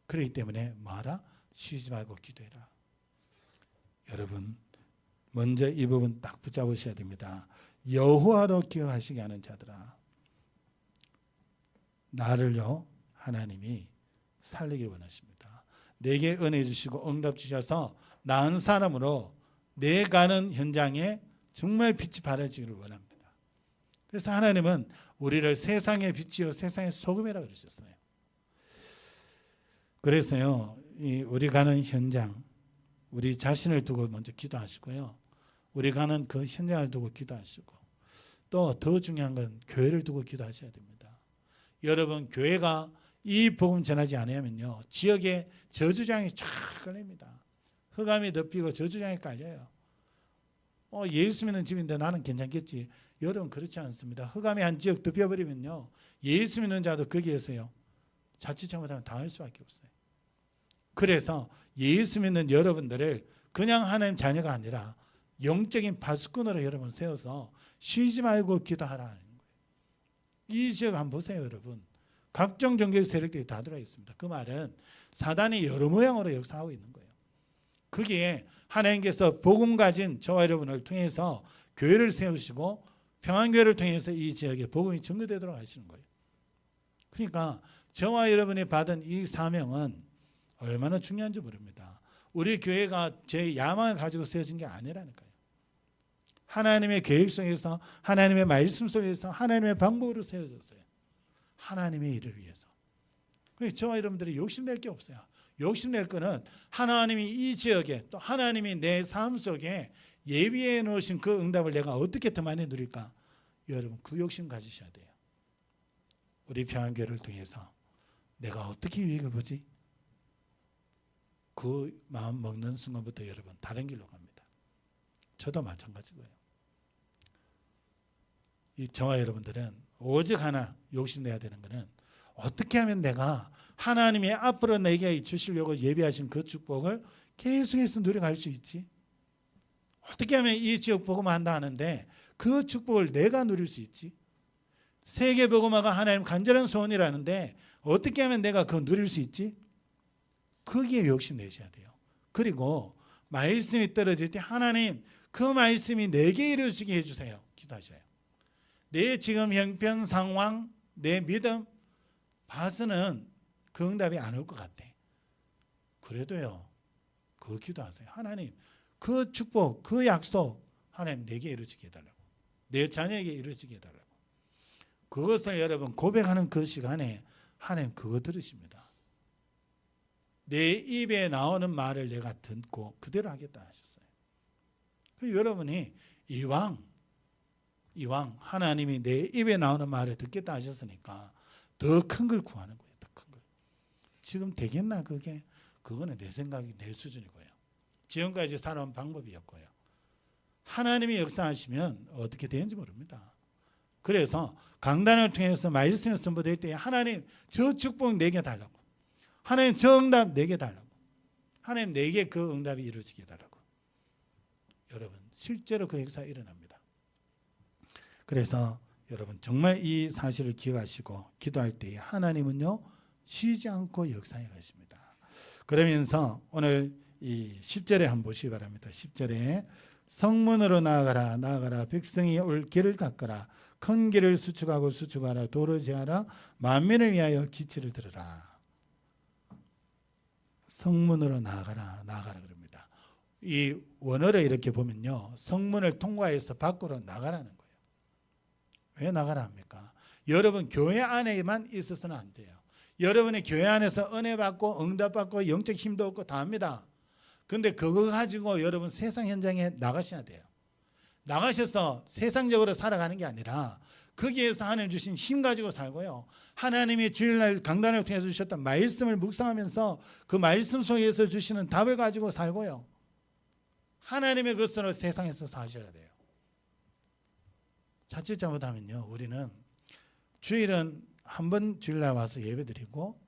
그렇기 때문에 뭐하라? 쉬지 말고 기도해라. 여러분 먼저 이 부분 딱 붙잡으셔야 됩니다. 여호와로 기억하시게 하는 자들아 나를요 하나님이 살리길 원하십니다. 내게 은혜 주시고 응답 주셔서 나은 사람으로 내 가는 현장에 정말 빛이 발해지기를 원합니다. 그래서 하나님은 우리를 세상의 빛이요 세상의 소금이라고 그러셨어요. 그래서요 우리 가는 현장 우리 자신을 두고 먼저 기도하시고요. 우리 가는 그 현장을 두고 기도하시고 또 더 중요한 건 교회를 두고 기도하셔야 됩니다. 여러분 교회가 이 복음 전하지 않으면요 지역에 저주장이 쫙 걸립니다. 흑암이 덮이고 저주장이 깔려요. 예수 믿는 집인데 나는 괜찮겠지. 여러분 그렇지 않습니다. 흑암이 한 지역 덮여버리면요 예수 믿는 자도 거기에서요 자칫 잘못하면 당할 수밖에 없어요. 그래서 예수 믿는 여러분들을 그냥 하나님 자녀가 아니라 영적인 파수꾼으로 여러분 세워서 쉬지 말고 기도하라는 거예요. 이 지역 한번 보세요 여러분. 각종 종교 세력들이 다 들어가 있습니다. 그 말은 사단이 여러 모양으로 역사하고 있는 거예요. 거기에 하나님께서 복음 가진 저와 여러분을 통해서 교회를 세우시고 평안교회를 통해서 이 지역에 복음이 전거되도록 하시는 거예요. 그러니까 저와 여러분이 받은 이 사명은 얼마나 중요한지 모릅니다. 우리 교회가 제 야망을 가지고 세워진 게 아니라니까요. 하나님의 계획 속에서, 하나님의 말씀 속에서, 하나님의 방법으로 세워졌어요. 하나님의 일을 위해서. 그래서 저와 여러분들이 욕심낼 게 없어요. 욕심낼 거는 하나님이 이 지역에, 또 하나님이 내 삶 속에 예비해 놓으신 그 응답을 내가 어떻게 더 많이 누릴까? 여러분, 그 욕심 가지셔야 돼요. 우리 평안교회를 통해서 내가 어떻게 유익을 보지? 그 마음 먹는 순간부터 여러분 다른 길로 갑니다. 저도 마찬가지고요. 이 저와 여러분들은 오직 하나 욕심내야 되는 것은 어떻게 하면 내가 하나님이 앞으로 내게 주시려고 예비하신 그 축복을 계속해서 누려갈 수 있지? 어떻게 하면 이 지역 복음화 한다 하는데 그 축복을 내가 누릴 수 있지? 세계 복음화가 하나님 간절한 소원이라는데 어떻게 하면 내가 그거 누릴 수 있지? 거기에 욕심내셔야 돼요. 그리고 말씀이 떨어질 때 하나님 그 말씀이 내게 이루어지게 해주세요. 기도하셔요. 내 지금 형편 상황, 내 믿음 봐서는 그 응답이 안 올 것 같아. 그래도요. 그 기도하세요. 하나님 그 축복, 그 약속 하나님 내게 이루어지게 해달라고. 내 자녀에게 이루어지게 해달라고. 그것을 여러분 고백하는 그 시간에 하나님 그거 들으십니다. 내 입에 나오는 말을 내가 듣고 그대로 하겠다 하셨어요. 여러분이 이왕 하나님이 내 입에 나오는 말을 듣겠다 하셨으니까 더 큰 걸 구하는 거예요. 더 큰 걸. 지금 되겠나 그게? 그거는 내 생각이 내 수준이고요. 지금까지 살아온 방법이었고요. 하나님이 역사하시면 어떻게 되는지 모릅니다. 그래서 강단을 통해서 말씀을 선포될 때 하나님 저 축복 내게 달라고. 하나님 저 응답 내게 달라고. 하나님 내게 그 응답이 이루어지게 해달라고. 여러분 실제로 그 역사가 일어납니다. 그래서 여러분 정말 이 사실을 기억하시고 기도할 때에 하나님은요 쉬지 않고 역사해 가십니다. 그러면서 오늘 이 10절에 한번 보시기 바랍니다. 10절에 성문으로 나아가라 나아가라 백성이 올 길을 닦으라 큰 길을 수축하고 수축하라 도를 제하라 만민을 위하여 기치를 들으라. 성문으로 나아가라 나아가라 그럽니다. 이 원어를 이렇게 보면요 성문을 통과해서 밖으로 나가라는 거예요. 왜 나가라 합니까? 여러분 교회 안에만 있어서는 안 돼요. 여러분이 교회 안에서 은혜 받고 응답 받고 영적 힘도 얻고 다 합니다. 그런데 그거 가지고 여러분 세상 현장에 나가셔야 돼요. 나가셔서 세상적으로 살아가는 게 아니라 거기에서 하나님 주신 힘 가지고 살고요. 하나님이 주일날 강단을 통해서 주셨던 말씀을 묵상하면서 그 말씀 속에서 주시는 답을 가지고 살고요. 하나님의 것으로 세상에서 사셔야 돼요. 자칫 잘못하면요. 우리는 주일은 한 번 주일날 와서 예배드리고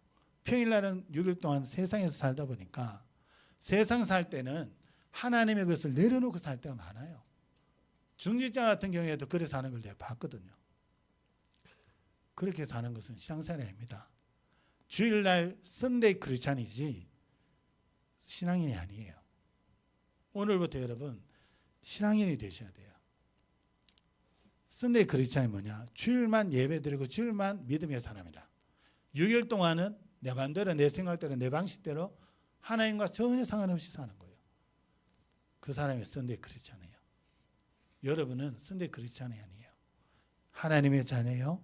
평일날은 6일 동안 세상에서 살다 보니까 세상 살 때는 하나님의 것을 내려놓고 살 때가 많아요. 중직자 같은 경우에도 그렇게 사는 걸 내가 봤거든요. 그렇게 사는 것은 신앙생활이 아닙니다. 주일날 선데이 크리스찬이지 신앙인이 아니에요. 오늘부터 여러분 신앙인이 되셔야 돼요. 선데이 크리스찬이 뭐냐? 주일만 예배드리고 주일만 믿음의 사람이다. 6일 동안은 내 마음대로 내 생각대로 내 방식대로 하나님과 전혀 상관없이 사는 거예요. 그 사람이 선데이 크리스찬이에요. 여러분은 선데이 크리스찬이 아니에요. 하나님의 자녀요.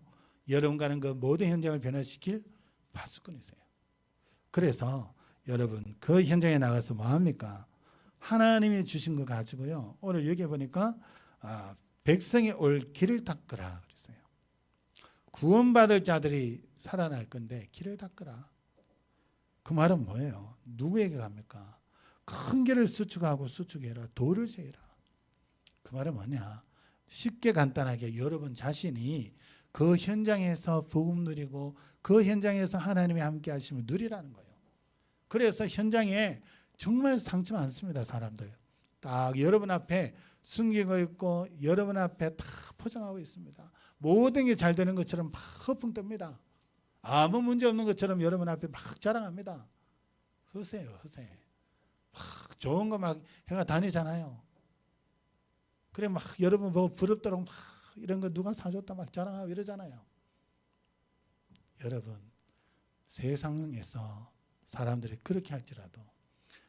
여러분과는 그 모든 현장을 변화시킬 파수꾼이세요. 그래서 여러분 그 현장에 나가서 뭐합니까? 하나님이 주신 거 가지고요. 오늘 여기 보니까 백성이 올 길을 닦으라 그랬어요. 구원받을 자들이 살아날 건데 길을 닦으라. 그 말은 뭐예요? 누구에게 갑니까? 큰 길을 수축하고 수축해라. 도를 세라. 그 말은 뭐냐? 쉽게 간단하게 여러분 자신이 그 현장에서 복음 누리고 그 현장에서 하나님이 함께 하시면 누리라는 거예요. 그래서 현장에 정말 상처 많습니다. 사람들. 딱 여러분 앞에 숨기고 있고 여러분 앞에 다 포장하고 있습니다. 모든 게 잘 되는 것처럼 막 허풍 뜹니다. 아무 문제 없는 것처럼 여러분 앞에 막 자랑합니다. 허세요, 허세. 막 좋은 거 막 해가 다니잖아요. 그래 막 여러분 보고 부럽도록 막 이런 거 누가 사줬다 막 자랑하고 이러잖아요. 여러분, 세상에서 사람들이 그렇게 할지라도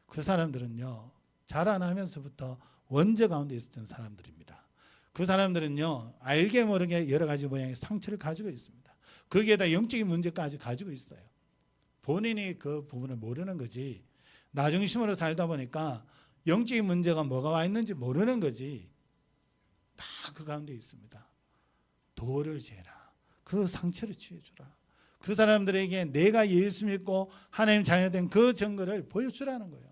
그 사람들은요, 자라나면서부터 원죄 가운데 있었던 사람들입니다. 그 사람들은요, 알게 모르게 여러 가지 모양의 상처를 가지고 있습니다. 거기에다 영적인 문제까지 가지고 있어요. 본인이 그 부분을 모르는 거지, 나중심으로 살다 보니까 영적인 문제가 뭐가 와 있는지 모르는 거지, 다 그 가운데 있습니다. 도를 지어라. 그 상처를 치유해주라. 그 사람들에게 내가 예수 믿고 하나님 자녀된 그 증거를 보여주라는 거예요.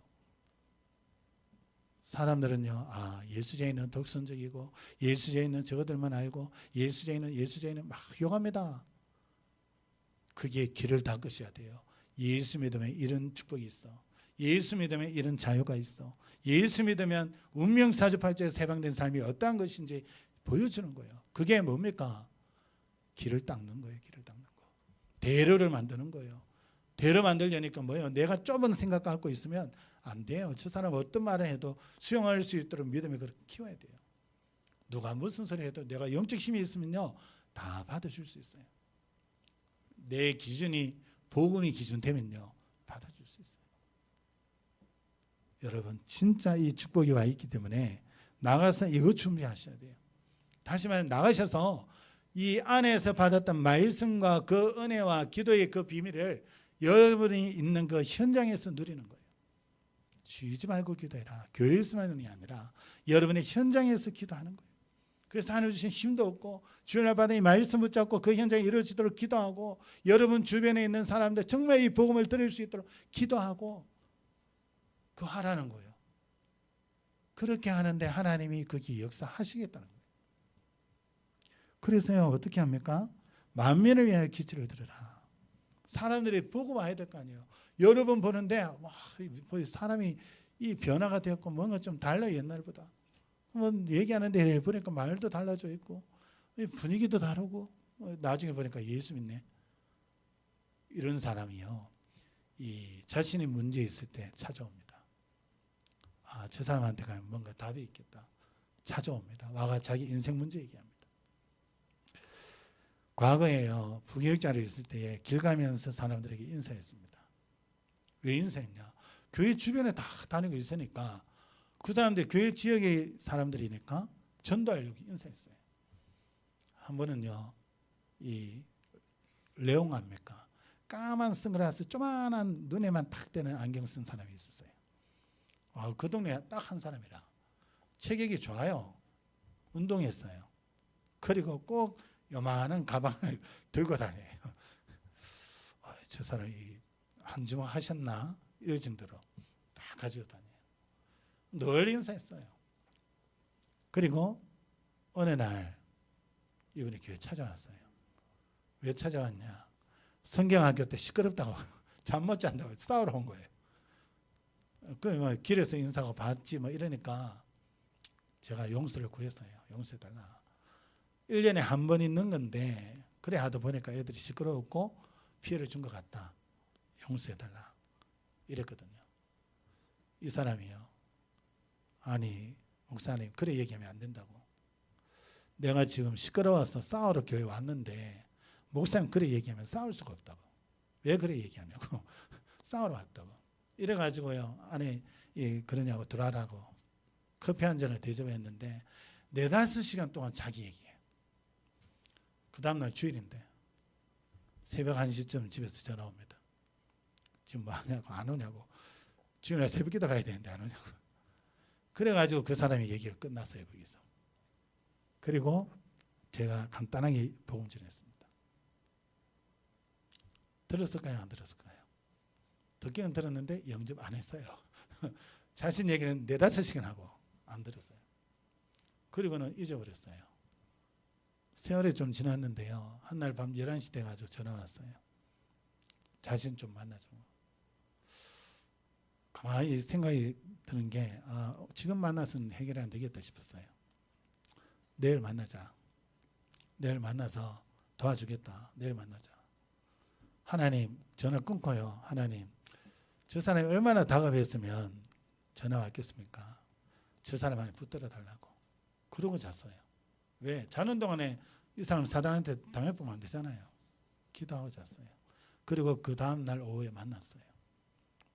사람들은요, 예수자인은 독선적이고 예수자인은 저것들만 알고 예수자인은 막 욕합니다. 그게 길을 닦으셔야 돼요. 예수 믿으면 이런 축복이 있어. 예수 믿으면 이런 자유가 있어. 예수 믿으면 운명사주팔자에 해방된 삶이 어떠한 것인지 보여주는 거예요. 그게 뭡니까? 길을 닦는 거예요. 길을 닦는 거. 대로를 만드는 거예요. 대로 만들려니까 뭐예요? 내가 좁은 생각 갖고 있으면 안 돼요. 저 사람 어떤 말을 해도 수용할 수 있도록 믿음을 그렇게 키워야 돼요. 누가 무슨 소리 해도 내가 영적 힘이 있으면요, 다 받아줄 수 있어요. 내 기준이 복음이 기준 되면요, 받아줄 수 있어요. 여러분, 진짜 이 축복이 와 있기 때문에 나가서 이거 준비하셔야 돼요. 다시 말해, 나가셔서 이 안에서 받았던 말씀과 그 은혜와 기도의 그 비밀을 여러분이 있는 그 현장에서 누리는 거예요. 쉬지 말고 기도해라. 교회에서만 하는 게 아니라 여러분의 현장에서 기도하는 거예요. 그래서 하나님 주신 힘도 없고 주일날 받은 이 말씀 붙잡고 그 현장이 이루어지도록 기도하고, 여러분 주변에 있는 사람들 정말 이 복음을 들을 수 있도록 기도하고 그 하라는 거예요. 그렇게 하는데 하나님이 거기 역사하시겠다는 거예요. 그래서요, 어떻게 합니까? 만민을 위하여 기치를 들으라. 사람들이 보고 와야 될 거 아니에요. 여러분 보는데 사람이 이 변화가 되었고 뭔가 좀 달라요, 옛날보다. 얘기하는데 보니까 말도 달라져 있고 분위기도 다르고, 나중에 보니까 예수 믿네. 이런 사람이요, 이 자신이 문제 있을 때 찾아옵니다. 저 사람한테 가면 뭔가 답이 있겠다. 찾아옵니다. 와가 자기 인생 문제 얘기합니다. 과거에요, 부교육자로 있을 때에 길 가면서 사람들에게 인사했습니다. 왜 인사했냐? 교회 주변에 다 다니고 있으니까 그 사람들 교회 지역의 사람들이니까 전도하려고 인사했어요. 한 번은요, 이 레옹 압니까? 까만 선글라스 조만한 눈에만 탁 되는 안경 쓴 사람이 있었어요. 그 동네에 딱 한 사람이라. 체격이 좋아요. 운동했어요. 그리고 꼭 요만한 가방을 들고 다녀요. 저 사람이 한주먹 하셨나? 이럴 정도로 다 가지고 다녀요. 늘 인사했어요. 그리고 어느 날 이분이 교회 찾아왔어요. 왜 찾아왔냐? 성경학교 때 시끄럽다고 잠 못 잔다고 싸우러 온 거예요. 그 길에서 인사하고 봤지 뭐 이러니까 제가 용서를 구했어요. 용서해달라. 1년에 한 번 있는 건데 그래 하다 보니까 애들이 시끄러웠고 피해를 준 것 같다. 용서해달라. 이랬거든요. 이 사람이요, 아니 목사님 그래 얘기하면 안 된다고. 내가 지금 시끄러워서 싸우러 교회 왔는데 목사님 그래 얘기하면 싸울 수가 없다고. 왜 그래 얘기하냐고. 싸우러 왔다고. 이래가지고요, 아니 그러냐고 들어가라고 커피 한 잔을 대접했는데 4-5시간 동안 자기 얘기해요. 그 다음날 주일인데 새벽 1시쯤 집에서 전화 옵니다. 지금 뭐 하냐고, 안 오냐고. 주일날 새벽기도 가야 되는데 안 오냐고. 그래가지고 그 사람이 얘기가 끝났어요, 거기서. 그리고 제가 간단하게 복음 전했습니다. 들었을까요, 안 들었을까요? 듣기는 들었는데 영접 안 했어요. 자신 얘기는 4-5시간 하고 안 들었어요. 그리고는 잊어버렸어요. 세월이 좀 지났는데요, 한날 밤 11시 돼가지고 전화 왔어요. 자신 좀 만나자고. 가만히 생각이 드는 게 지금 만나서는 해결이 안 되겠다 싶었어요. 내일 만나자. 내일 만나서 도와주겠다. 내일 만나자. 하나님, 전화 끊고요. 하나님, 저 사람이 얼마나 다급했으면 전화 왔겠습니까? 저 사람한테 붙들어 달라고. 그러고 잤어요. 왜? 자는 동안에 이 사람 사단한테 당해보면 안 되잖아요. 기도하고 잤어요. 그리고 그 다음 날 오후에 만났어요.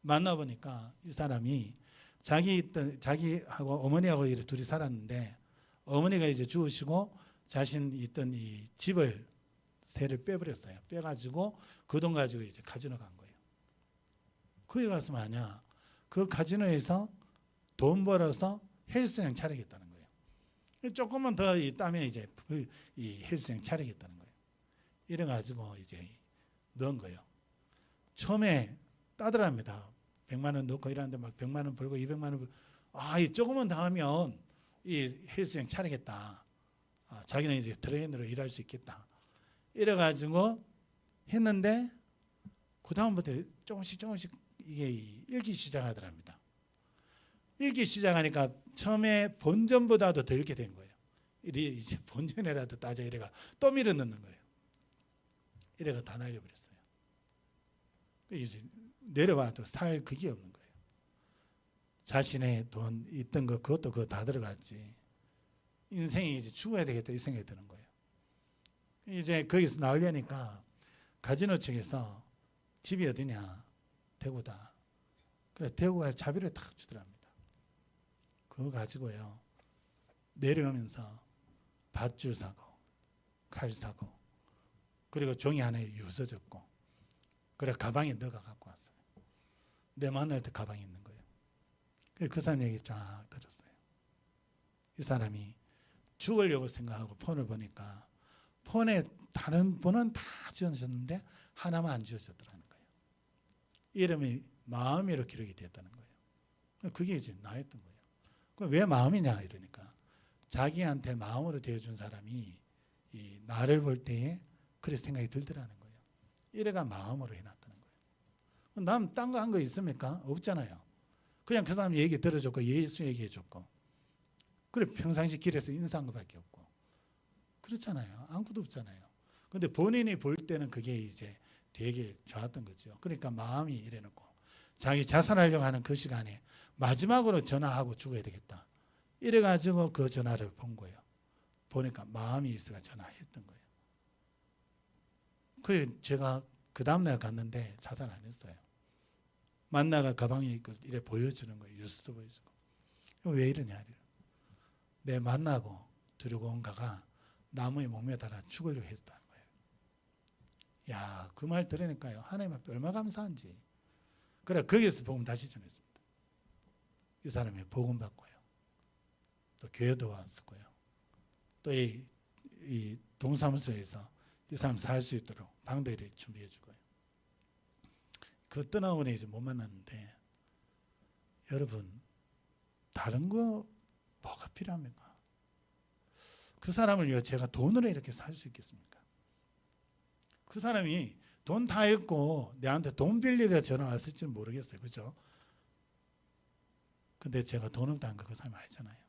만나보니까 이 사람이 자기하고 어머니하고 이렇게 둘이 살았는데 어머니가 이제 죽으시고 자신 있던 이 집을 세를 빼버렸어요. 빼가지고 그 돈 가지고 이제 카지노 간 거예요. 거기 가서 마냐 그 카지노에서 돈 벌어서 헬스장 차리겠다는 거예요. 조금만 더 있다면 이제 이 헬스장 차리겠다는 거예요. 이래가지고 이제 넣은 거예요. 처음에 따더랍니다. 100만 원 넣고 이러는데 막 100만 원 벌고 200만 원 벌고 이 조금만 더 하면 이 헬스장 차리겠다. 자기는 이제 트레이너로 일할 수 있겠다. 이래가지고 했는데 그 다음부터 조금씩 이게 읽기 시작하더랍니다. 읽기 시작하니까 처음에 본전보다도 더 읽게 된 거예요. 이제 본전이라도 따져 이래가 또 밀어 넣는 거예요. 이래가 다 날려버렸어요. 이제 내려와도 살 그게 없는 거예요. 자신의 돈 있던 거 그것도 그거 다 들어갔지. 인생이 이제 죽어야 되겠다 이 생각이 드는 거예요. 이제 거기서 나오려니까 카지노 측에서 집이 어디냐 대구다. 그래 대구 갈 차비를 탁 주더랍니다. 그거 가지고요 내려오면서 밧줄 사고 칼 사고 그리고 종이 하나에 유서 적고 그래 가방에 넣어가 갖고 왔어요. 내 만날 때 가방에 있는 거예요. 그 사람 얘기 쫙 들었어요. 이 사람이 죽으려고 생각하고 폰을 보니까 폰에 다른 번호는 다 지어졌는데 하나만 안 지어졌더라는 거예요. 이름이 마음이로 기록이 됐다는 거예요. 그게 이제 나였던 거예요. 그럼 왜 마음이냐 이러니까 자기한테 마음으로 대해준 사람이 이 나를 볼 때에 그래 생각이 들더라는 거예요. 이래가 마음으로 해놨다는 거예요. 남 딴 거 한 거 있습니까? 없잖아요. 그냥 그 사람 얘기 들어줬고 예수 얘기해줬고 그래 평상시 길에서 인사한 것밖에 없고 그렇잖아요. 아무것도 없잖아요. 근데 본인이 볼 때는 그게 이제 되게 좋았던 거죠. 그러니까 마음이 이래놓고 자기 자살하려고 하는 그 시간에 마지막으로 전화하고 죽어야 되겠다. 이래가지고 그 전화를 본 거예요. 보니까 마음이 있어가 전화했던 거예요. 그 제가 그 다음날 갔는데 자살 안 했어요. 만나가 가방에 있고 이래 보여주는 거예요. 뉴스도 보여주고. 왜 이러냐. 내 만나고 들고 온 가가 나무에 목매달아 죽으려고 했다는 거예요. 야, 그 말 들으니까요. 하나님 앞에 얼마나 감사한지. 그래 거기에서 복음 다시 전했습니다. 이 사람이 복음 받고요. 또 교회도 왔었고요. 또 이 동사무소에서 이 사람 살 수 있도록 방대를 준비해 주고요. 그 떠나오니 이제 못 만났는데 여러분 다른 거 뭐가 필요합니까? 그 사람을 위해 제가 돈으로 이렇게 살 수 있겠습니까? 그 사람이 돈 다 잃고 내한테 돈 빌리려 전화 왔을지는 모르겠어요. 그죠? 근데 제가 돈 없다는 거 그 사람 알잖아요.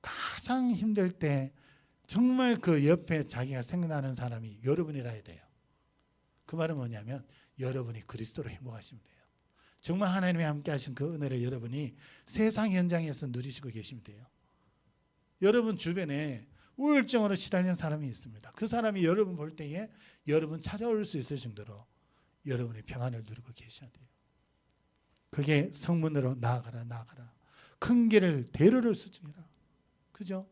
가장 힘들 때 정말 그 옆에 자기가 생각나는 사람이 여러분이라 해야 돼요. 그 말은 뭐냐면 여러분이 그리스도로 행복하시면 돼요. 정말 하나님이 함께 하신 그 은혜를 여러분이 세상 현장에서 누리시고 계시면 돼요. 여러분 주변에 우울증으로 시달리는 사람이 있습니다. 그 사람이 여러분 볼 때에 여러분 찾아올 수 있을 정도로 여러분이 평안을 누리고 계셔야 돼요. 그게 성문으로 나아가라. 큰 길을 대로를 수정해라. 그죠?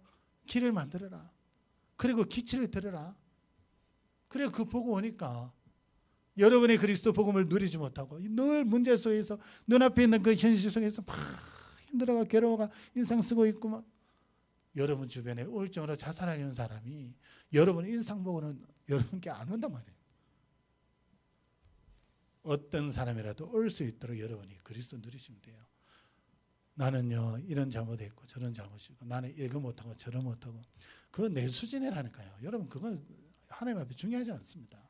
길을 만들어라. 그리고 기치를 들어라. 그래 그 보고 오니까 여러분의 그리스도 복음을 누리지 못하고 늘 문제 속에서 눈앞에 있는 그 현실 속에서 막 힘들어가 괴로워가 인상 쓰고 있고 막 여러분 주변에 우울증으로 자살하려는 사람이 여러분 인상 보고는 여러분께 안 온단 말이에요. 어떤 사람이라도 올 수 있도록 여러분이 그리스도 누리시면 돼요. 나는요 이런 잘못했고 저런 잘못이고 나는 이거 못하고 저런 못하고 그건 내 수준이라니까요. 여러분 그건 하나님 앞에 중요하지 않습니다.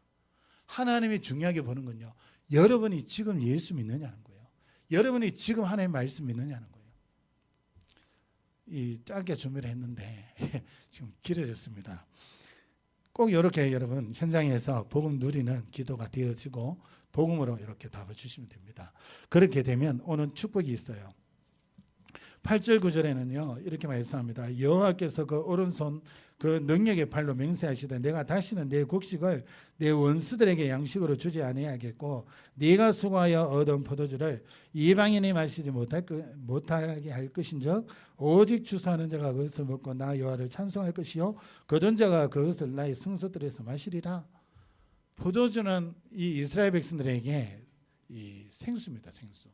하나님이 중요하게 보는 건요 여러분이 지금 예수 믿느냐는 거예요. 여러분이 지금 하나님 말씀 믿느냐는 거예요. 이 짧게 준비를 했는데 지금 길어졌습니다. 꼭 이렇게 여러분 현장에서 복음 누리는 기도가 되어지고 복음으로 이렇게 답을 주시면 됩니다. 그렇게 되면 오는 축복이 있어요. 8절 9절에는요 이렇게 말씀합니다. 여호와께서 그 오른손 그 능력의 팔로 맹세하시되 내가 다시는 내 곡식을 내 원수들에게 양식으로 주지 아니하겠고 네가 수고하여 얻은 포도주를 이방인이 마시지 못하게 할 것인즉 오직 추수하는 자가 그것을 먹고 나 여호와를 찬송할 것이요 거둔 자가 그것을 나의 성소들에서 마시리라. 포도주는 이 이스라엘 백성들에게 이 생수입니다. 생수.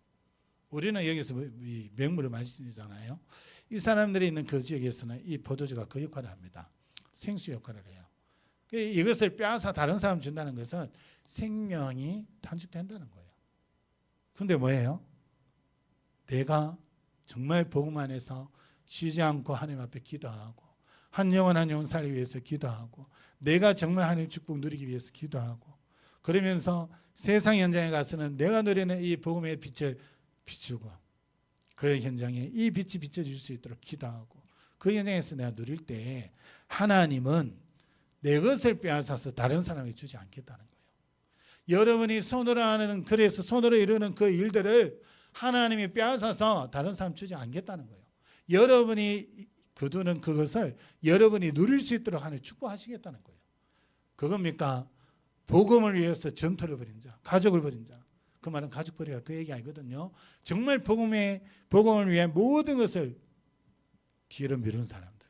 우리는 여기서 이 맹물을 마시잖아요. 이 사람들이 있는 그 지역에서는 이 포도주가 그 역할을 합니다. 생수 역할을 해요. 이것을 빼앗아 다른 사람 준다는 것은 생명이 단축된다는 거예요. 근데 뭐예요? 내가 정말 복음 안에서 쉬지 않고 하나님 앞에 기도하고 한 영혼 한 영혼 살기 위해서 기도하고 내가 정말 하나님 축복 누리기 위해서 기도하고 그러면서 세상 현장에 가서는 내가 누리는 이 복음의 빛을 비추고 그 현장에 이 빛이 비춰질 수 있도록 기도하고 그 현장에서 내가 누릴 때 하나님은 내 것을 빼앗아서 다른 사람에게 주지 않겠다는 거예요. 여러분이 손으로 하는 그래서 손으로 이루는 그 일들을 하나님이 빼앗아서 다른 사람 주지 않겠다는 거예요. 여러분이 거두는 그것을 여러분이 누릴 수 있도록 하나님 축복하시겠다는 거예요. 그겁니까? 복음을 위해서 전투를 벌인 자, 가족을 벌인 자. 그 말은 가족 벌이가 그 얘기 아니거든요. 정말 복음을 위해 모든 것을 뒤로 미룬 사람들.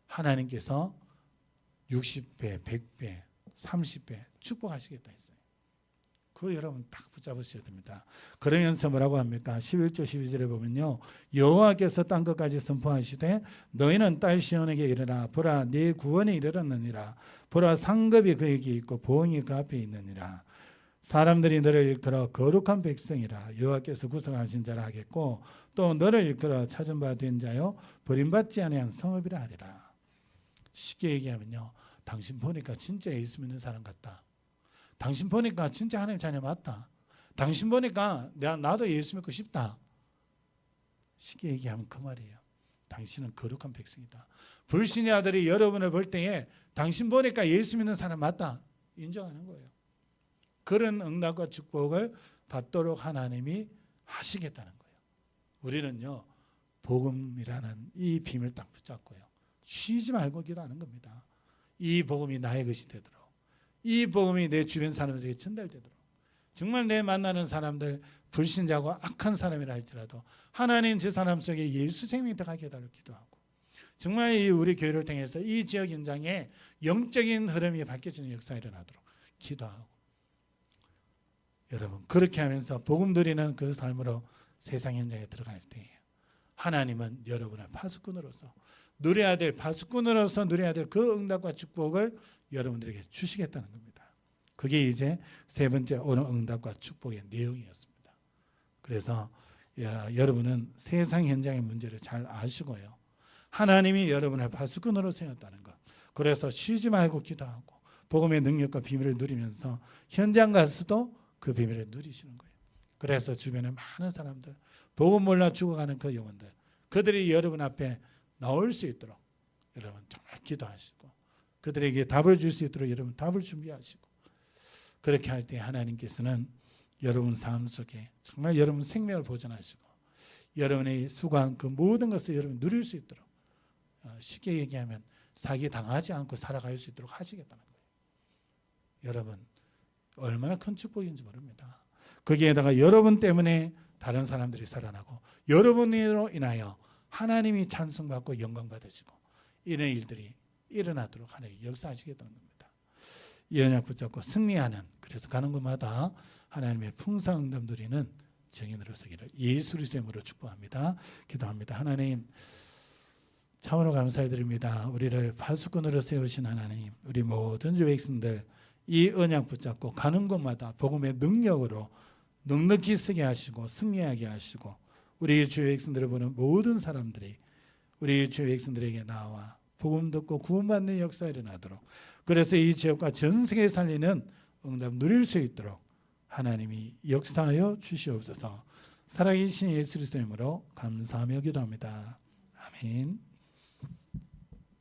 하나님께서 60배, 100배, 30배 축복하시겠다 했어요. 그거 여러분 딱 붙잡으셔야 됩니다. 그러면서 뭐라고 합니까? 11절 12절에 보면요. 여호와께서 땅 끝까지 선포하시되 너희는 딸 시온에게 이르라. 보라 네 구원이 이르렀느니라. 보라 상급이 그에게 있고 보응이 그 앞에 있느니라. 사람들이 너를 일컬어 거룩한 백성이라. 여호와께서 구속하신 자라 하겠고 또 너를 일컬어 찾은 바 된 자요 버림받지 아니한 성읍이라 하리라. 쉽게 얘기하면요. 당신 보니까 진짜 예수 믿는 사람 같다. 당신 보니까 진짜 하나님 자녀 맞다. 당신 보니까 나도 예수 믿고 싶다. 쉽게 얘기하면 그 말이에요. 당신은 거룩한 백성이다. 불신의 아들이 여러분을 볼 때에 당신 보니까 예수 믿는 사람 맞다. 인정하는 거예요. 그런 응답과 축복을 받도록 하나님이 하시겠다는 거예요. 우리는요. 복음이라는 이 비밀 딱 붙잡고요. 쉬지 말고 기도하는 겁니다. 이 복음이 나의 것이 되도록. 이 복음이 내 주변 사람들에게 전달되도록 정말 내 만나는 사람들 불신자고 악한 사람이라 할지라도 하나님 제 사람 속에 예수 생명이 들어가게 해달라고 기도하고 정말 우리 교회를 통해서 이 지역 현장에 영적인 흐름이 바뀌어지는 역사가 일어나도록 기도하고 여러분 그렇게 하면서 복음 누리는 그 삶으로 세상 현장에 들어갈 때 하나님은 여러분의 파수꾼으로서 누려야 될 파수꾼으로서 누려야 될 그 응답과 축복을 여러분들에게 주시겠다는 겁니다. 그게 이제 세 번째 오늘 응답과 축복의 내용이었습니다. 그래서 여러분은 세상 현장의 문제를 잘 아시고요. 하나님이 여러분을 파수꾼으로 세웠다는 것. 그래서 쉬지 말고 기도하고 복음의 능력과 비밀을 누리면서 현장 가서도 그 비밀을 누리시는 거예요. 그래서 주변에 많은 사람들 복음 몰라 죽어가는 그 영혼들 그들이 여러분 앞에 나올 수 있도록 여러분 정말 기도하시고 그들에게 답을 줄 수 있도록 여러분 답을 준비하시고 그렇게 할 때 하나님께서는 여러분 삶 속에 정말 여러분 생명을 보존하시고 여러분의 수고한 그 모든 것을 여러분 누릴 수 있도록 쉽게 얘기하면 사기 당하지 않고 살아갈 수 있도록 하시겠다는 거예요. 여러분 얼마나 큰 축복인지 모릅니다. 거기에다가 여러분 때문에 다른 사람들이 살아나고 여러분으로 인하여 하나님이 찬송받고 영광받으시고 이런 일들이 일어나도록 하나님 역사하시겠다는 겁니다. 이 언약 붙잡고 승리하는 그래서 가는 곳마다 하나님의 풍성 응답 누리는 증인으로 서기를 예수 그리스도의 이름으로 축복합니다. 기도합니다. 하나님 참으로 감사드립니다. 우리를 파수꾼으로 세우신 하나님 우리 모든 주 백성들 이 언약 붙잡고 가는 곳마다 복음의 능력으로 넉넉히 쓰게 하시고 승리하게 하시고 우리 주의 백성들을 보는 모든 사람들이 우리 주의 백성들에게 나와 복음 듣고 구원받는 역사가 일어나도록 그래서 이 지역과 전 세계에 살리는 응답 누릴 수 있도록 하나님이 역사하여 주시옵소서. 살아계신 예수 그리스도의 이름으로 감사하며 기도합니다. 아멘.